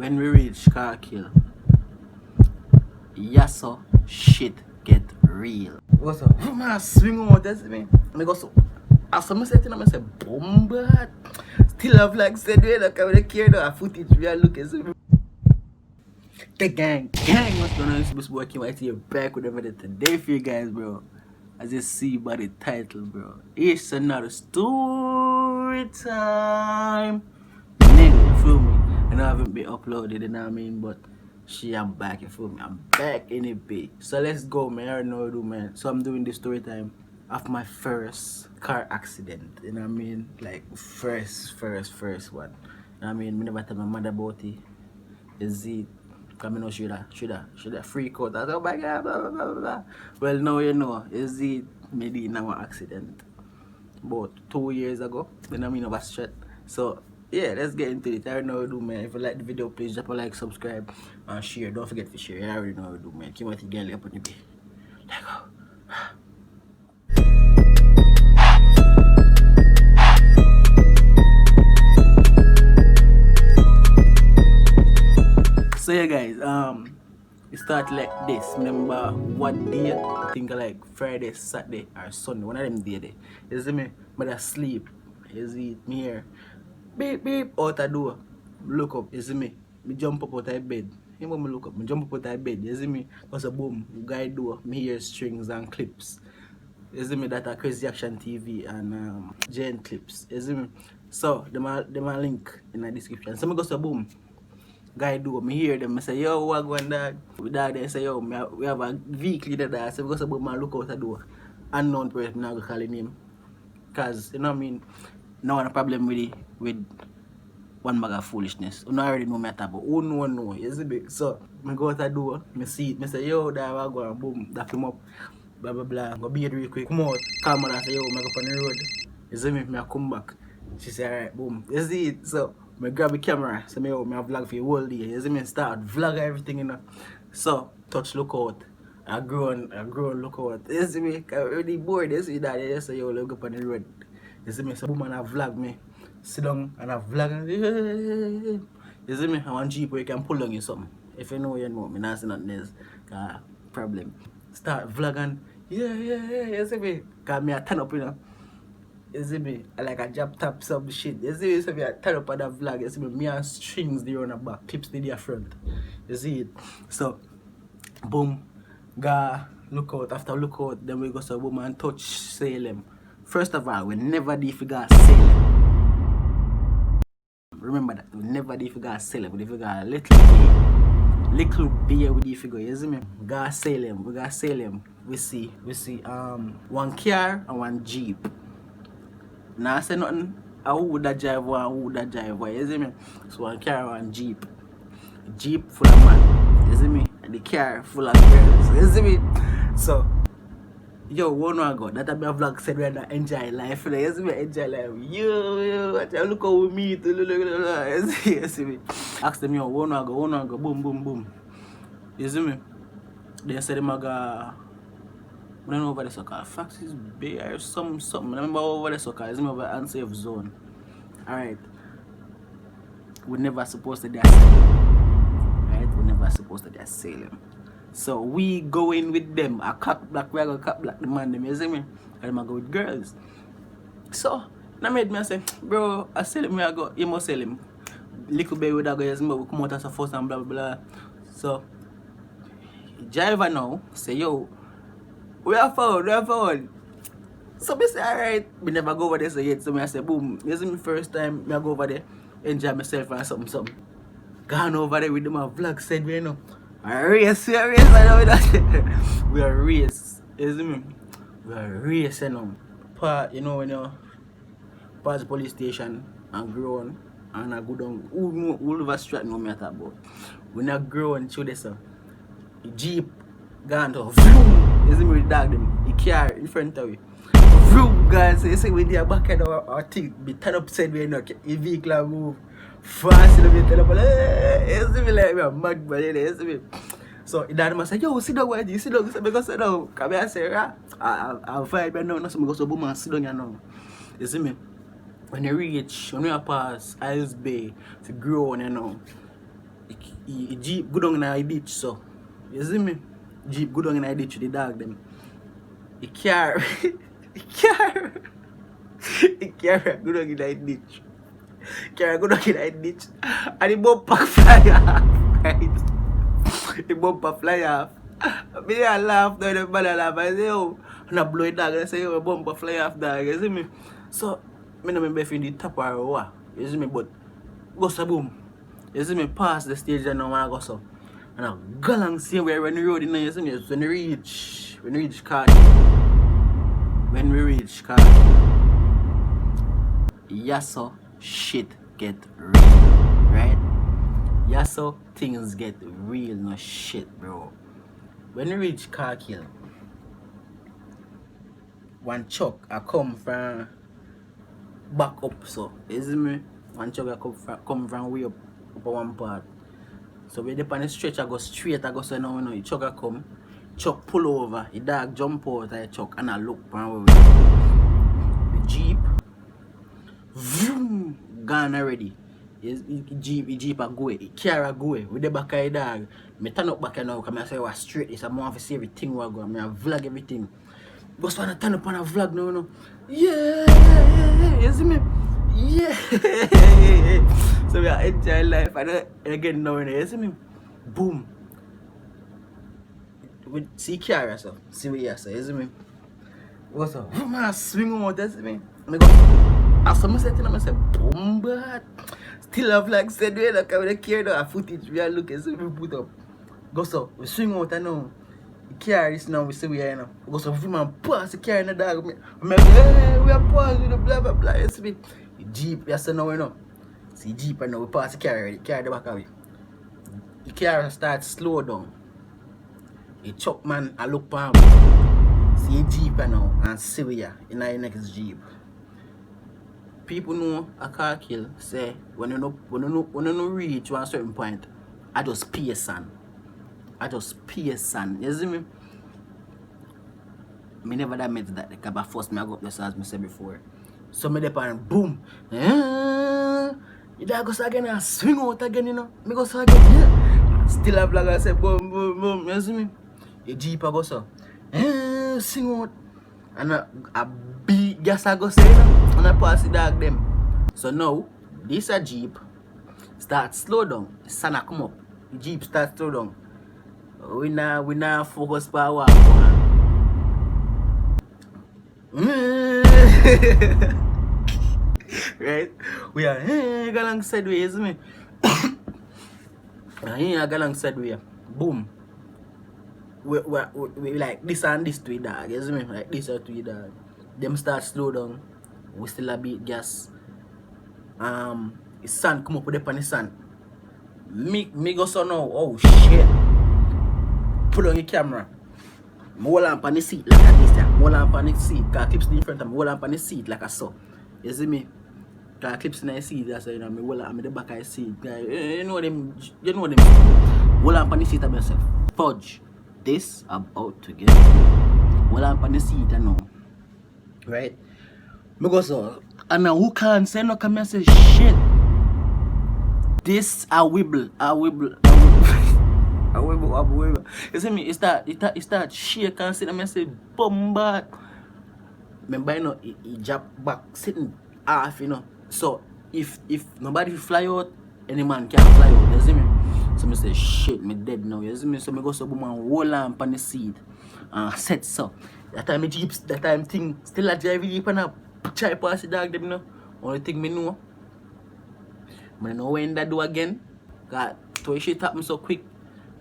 when we reach car kill, yasso shit get real. What's up? Man, swing out, that's me. I go so. After I said, I said, bomba. Still have like said, we don't care the footage we are looking. The gang, what's going on? It's supposed to be working right here back with everything today for you guys, bro. As you see by the title, bro. It's another story time. Nigga, you feel me? I know I haven't been uploaded, you know what I mean? But I'm back, you feel me? I'm back in it, big. So let's go, man. I already know what to do, man. So I'm doing the story time of my first car accident, you know what I mean? Like, first one. You know what I mean? I never tell my mother about it. Is it? Because I know should I freak out. I said, oh my God, blah, blah, blah, blah. Well, now you know. Is it? Maybe in our accident. About 2 years ago. You know what I mean? Over straight. So, yeah, let's get into it. I already know what to do, man. If you like the video, please drop a like, subscribe, and share. Don't forget to share. I already know what to do, man. KINGYT girl up on the bay. Let's go. So yeah, guys, it started like this. Remember what day? I think like Friday, Saturday, or Sunday. One of them day. You see me? But I sleep. You see me here. Beep beep out the door. Look up. You see me? Me jump up out of bed. You know me look up. Me jump up out of bed. You see me? Cause a boom. Guy door. Me hear strings and clips. You see me? That a Crazy Action TV and Giant Clips. You see me? So them a link in the description. So me go so boom. Guy do me hear them, I say, yo, what going dog? With dad they say, yo, we have a vehicle in there, so because about my look out the door. Unknown person, I'm gonna call him name. Cause you know what I mean, no one a problem with one bag of foolishness. You know already know me but who know, you see me? So I go out the door, I see it, I say, yo, dad, what going, boom, dap him up, blah blah blah, go beat real quick, come out, call mother and say, yo, I go up on the road. You see me, I come back. She say, alright, boom. You see it? So I grab the camera, so I vlog for the whole day. You see me start vlog everything, you know. So touch look out. I grow and look out. You see me? I'm really bored, you see that. You say, yo, look up on the road. You see me? So boom and I vlog me. Sit down and I vlog and you see me? I want Jeep where you can pull on you something. If you know, you know. Me not see nothing else. Problem. Start vlogging. Yeah, you see me? Cause me I turn up, you know. You see me? I like a job tap some shit. You see me? So me I turn up on that vlog. You see me and strings there on the back, clips in the front. You see it? So boom, go look out. After look out, then we go so boom and touch Salem. First of all, we never did figure Salem. Remember that, we never did figure Salem. We did figure a little beer we did figure, you see me? We got Salem. We see one car and one Jeep. Now I say nothing. Who would that drive one? Who would that drive one? You see me? So one car, one Jeep. Jeep full of man. You see me? And the car full of girls. You see me? So, yo, one more ago, that my vlog said we're not enjoy life. You see me? Enjoy life. Yo, look how we meet. You see me? Ask them, yo, one more ago, boom. You see me? They said them go. I don't know over the soccer. Foxes Bay or something. I remember over the soccer. It's over unsafe zone. Alright. We're never supposed to do Salem. Right? We're never supposed to do Salem. So we go in with them. I cock black, we are gonna cock black the man them, you see me? And I go with girls. So I made me say, bro, I sell him, I go, you must sell him. Little baby with that guy, we come out as a first and blah blah blah. So driver now say, yo, we are found. So I say, alright, we never go over there so yet. So I say, boom, this is my first time I go over there, enjoy myself and something. Gone over there with them vlog said, you know, I race, I know that. We are race, you see me? We are racing now. Part, you know, when you pass the police station and grown and I go down, all over street know me at that about. When I grow and through this, Jeep gone to vroom. You see me with dog them, the car in front of you. Vroom, guys, you see with the back end of our thing, be turn upside way now, the vehicle move fast in the middle, you see me like me a mad man, you see me. So the dad must say, yo, sit down, why do you sit down? Because sit down, come here, say, I'll fight right now, so I go so boom and sit down, you know. You see me? When you reach, when you pass Ice Bay to grow, you know. Jeep go down in a ditch, so you see me? Jeep go down in a ditch with the dog them. The car, the car, the car go down in a ditch. Car go down in a ditch, and the bumper fly off, right? The bumper fly off. Me I laugh, now the man laugh. I say, oh, and I blow it dog. I say, oh, the bumper fly off, dog. You see me? So me no remember if in the top or what. You see me? But go so boom. You see me pass the stage and now I go so. And I go along same way when we road in there, you see me? When we reach car. When we reach car. Yes, so shit get real. Right? Yes, so things get real, no shit, bro. When we reach car kill, one truck I come from back up, so you see me? One truck I come from way up one part. So we dip on the stretch, I go straight, I go so now, the truck I come, truck pull over, the dog jump out of the truck and I look from where the Jeep, vroom, gone already. The Jeep a go, the car a go, with the back of the dog. I turn up back now, because I say, was straight, it's a more to see everything we go, I vlog everything. But when I turn up on a vlog now, yeah, you see me? Yeah. So we are enjoying life, and again now, you see me? Boom. We see car, so see what you say, you see me? What's up? Man, swing out, you see me? I go, as I said to myself, boom, but still have like said, we look at the car, footage, we are looking, so we put up. Go so, we swing out and now. The car is now, we say we are now. We go so, we man pass the car in the dog. I'm like, hey, we are paused with the blah blah blah. You see me? The Jeep, you see now we know. See Jeep and now we pass the car already. The car the back away. The car starts slow down. The truck man, I look for him. See the Jeep now and see we are in our next Jeep. People know a car kill, say, when you no reach one certain point, I just pay son. I just pay son. You see me? Me never admit that because I first me I go up there as I said before. So me dip and boom. You dog go so again and swing out again, you know. Me go so again. Yeah. Still a vlog I say boom boom boom. You see me? The Jeep I go so. Swing out. And a big gas I go say, you know. And I pass the dog them. So now this a Jeep start slow down. The sun a come up. The Jeep start slow down. We now focus power. Right? We are galang sideways, me. Here galang sideways. Boom. We like this and this to the dog, you see me? Like this or to the dog. Them start slow down. We still a beat gas. The sun come up with the sun. Me go so now. Oh shit. Put on your camera. Hold on on the seat like a this time. Hold on the seat. Cause clips in front of me. Hold on the seat like I saw. You see me? Cause clips in the seat. That's why you know me. Hold on the back of the seat. You know them. Hold on the seat of myself. Fudge. This about to get. Hold on the seat. I know. Right? Me go so. And now who can't say no? Come and say shit. This a wibble. You see me? It start shake and sit and I say bombard. Remember you know it jump back sitting half, you know. So if nobody fly out, any man can fly out, you see me? So me say shit, me dead now, you see me? So me go so boom and hold on the seat and set so. That time thing still a drive deep and a try pass the dog them, you know. Only thing me know. I know when that do again. God, so shit happen so quick.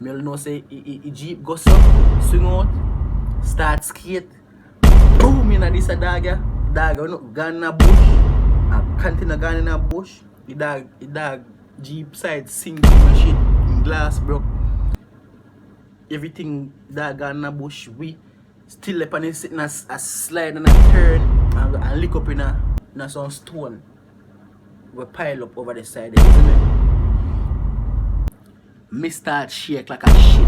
Me know say Jeep go so, swing out, start skate, boom in a this a dog ya. Dog you know, gone in a bush, a container gone in a bush. The dog Jeep side sink in the shit, glass broke. Everything dog gone in a bush. We still up and sitting a slide and a turn and lick up in a some stone. We pile up over the side there, isn't it? Me start shake like a shit.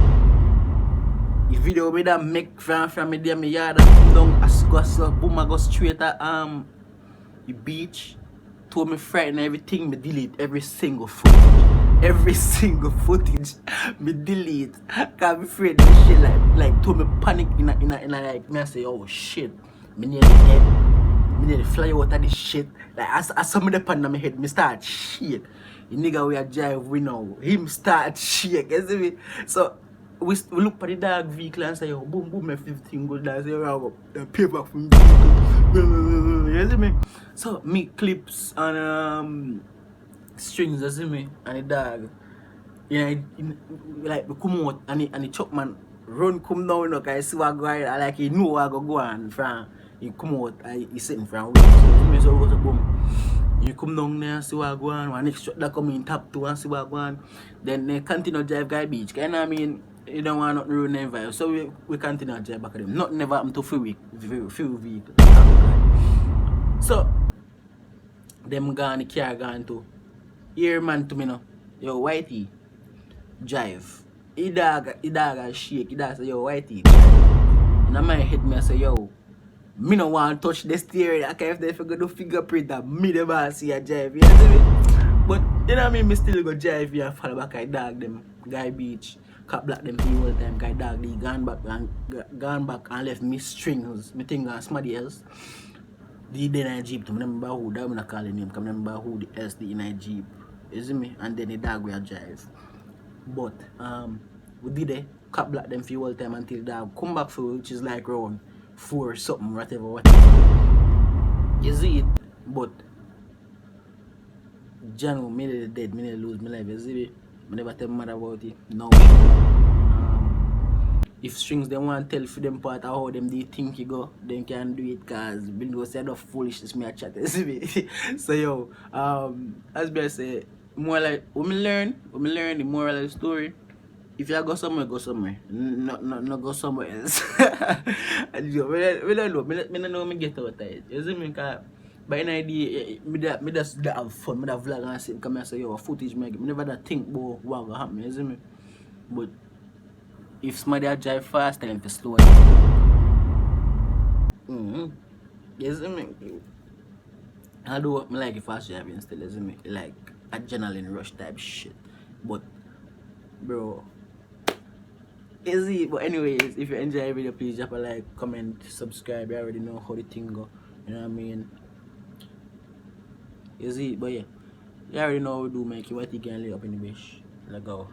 The video me that make from me there, me yard come down, I go boom, I go straight at the beach. Told me frighten everything, me delete every single footage. every single footage me delete. Cause I'm afraid this shit like to me panic in a like me I say, oh shit, me nearly dead. Me nearly fly out of this shit. Like as some of the pan on my head, me start shake. The nigga we a drive we know him start shake, you see me? So we look for the dog vehicle and say, yo, boom, boom, everything good. I say, yo, the paper from vehicle. You see me? So, me clips and strings, you see me? And the dog, like, we come out and the chop man run come down, you know, because I see what going on. Like, he know what go on from. He come out and he sitting from way. So, you see me? So, we go to boom. You come down there and see what go on. One next shot that come in top 2 and see what go on. Then they continue drive guy beach. You know what I mean? You don't want to ruin their vibe. So we continue to drive back at them. Nothing never happened to few vehicles. So them gone, the car gone too. Here man to me now. Yo, Whitey, drive. He dog a shake. He dog say, yo, Whitey, drive. In my head me I say, yo, me no want to touch the steering. I can't if they go do fingerprint that me the boss see a drive. You know what I mean? But you know what I mean? Me still go drive here and follow back I dog them. Guy beach. Cut black them the whole time. Guy dog they gone back and left me strings. Me think somebody else. The then I jeep to me remember who that I'm not calling him. Come remember who the else the in I jeep. You see me? And then the dog will drive. But we did it. Cut black them for the whole time until the dog come back for which is like around 4 something, whatever. You see it, but John, me dead, me lose my life. You see it? I never tell my mother about it. No. If strings they want to tell for them part of how them they think you go, then can do it cause Bingo said of foolishness me a chat. You see me? So yo, as I say, more like when we learn the moral of the story. If you go somewhere, go somewhere. No go somewhere else. I don't know. Me don't know me get out of it. You see me? Cause by an idea, me just have fun. Me da vlog and sit come and say, yo, footage me never da think about what will happen. You see me? But if somebody a drive fast, tell them to slow down. You see me? Although me like a fast driving still, you see me? Like adrenaline rush type shit. But bro, easy. But anyways, if you enjoy the video, please drop a like, comment, subscribe. You already know how the thing go. You know what I mean? Easy, but yeah, you already know how we do. Make you what you can lay up in the bush. Let go.